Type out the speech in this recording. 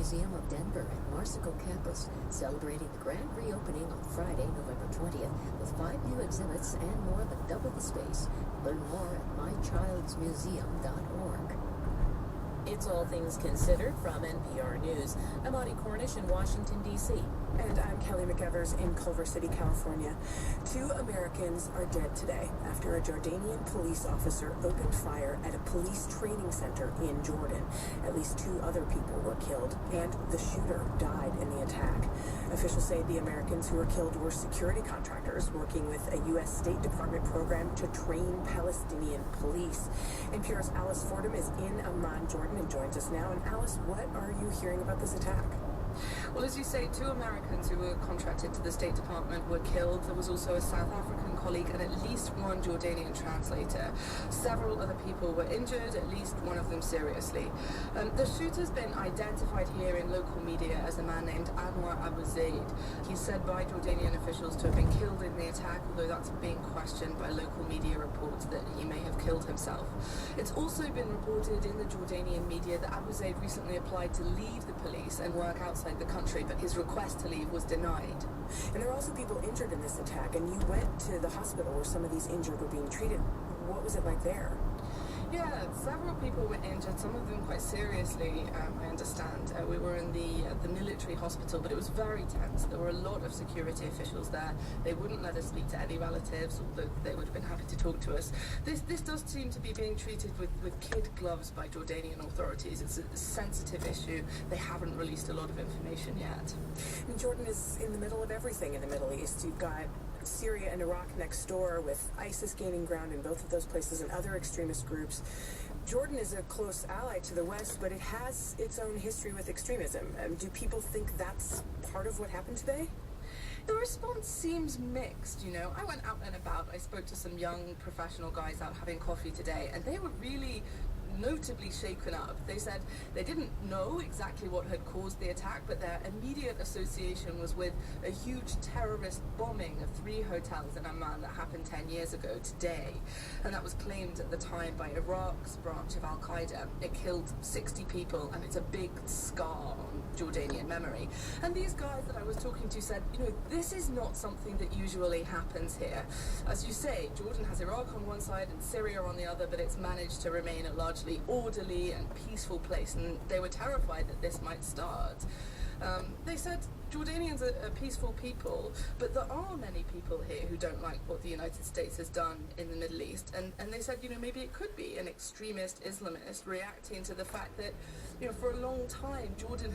Museum of Denver and Marsico campus, celebrating the grand reopening on Friday, November 20th, with 5 new exhibits and more than double the space. Learn more at mychildsmuseum.org. It's All Things Considered from NPR News. I'm Audie Cornish in Washington, D.C. And I'm Kelly McEvers in Culver City, California. 2 Americans are dead today after a Jordanian police officer opened fire at a police training center in Jordan. At least 2 other people were killed, and the shooter died in the attack. Officials say the Americans who were killed were security contractors working with a U.S. State Department program to train Palestinian police. NPR's Alice Fordham is in Amman, Jordan, and joins us now. And Alice, what are you hearing about this attack? Well, as you say, 2 Americans who were contracted to the State Department were killed. There was also a South African colleague and at least 1 Jordanian translator. Several other people were injured, at least one of them seriously. The shooter's been identified here in local media as a man named Anwar Abu Zaid. He's said by Jordanian officials to have been killed in the attack, although that's being questioned by local media reports that he may have killed himself. It's also been reported in the Jordanian media that Abu Zaid recently applied to leave the police and work outside the country, but his request to leave was denied. And there are also people injured in this attack, and you went to the hospital where some of these injured were being treated. What was it like there? Yeah, several people were injured, some of them quite seriously, I understand. We were in the military hospital, but it was very tense. There were a lot of security officials there. They wouldn't let us speak to any relatives, although they would have been happy to talk to us. This does seem to be being treated with kid gloves by Jordanian authorities. It's a sensitive issue. They haven't released a lot of information yet. And Jordan is in the middle of everything in the Middle East. You've got Syria and Iraq next door, with ISIS gaining ground in both of those places and other extremist groups. Jordan is a close ally to the West, but it has its own history with extremism. Do people think that's part of what happened today? The response seems mixed, you know. I went out and about. I spoke to some young professional guys out having coffee today, and they were really notably shaken up. They said they didn't know exactly what had caused the attack, but their immediate association was with a huge terrorist bombing of 3 hotels in Amman that happened 10 years ago today. And that was claimed at the time by Iraq's branch of Al-Qaeda. It killed 60 people, and it's a big scar on Jordanian memory. And these guys that I was talking to said, you know, this is not something that usually happens here. As you say, Jordan has Iraq on one side and Syria on the other, but it's managed to remain a largely orderly and peaceful place, and they were terrified that this might start. They said Jordanians are peaceful people, but there are many people here who don't like what the United States has done in the Middle East, and they said, you know, maybe it could be an extremist Islamist reacting to the fact that, you know, for a long time Jordan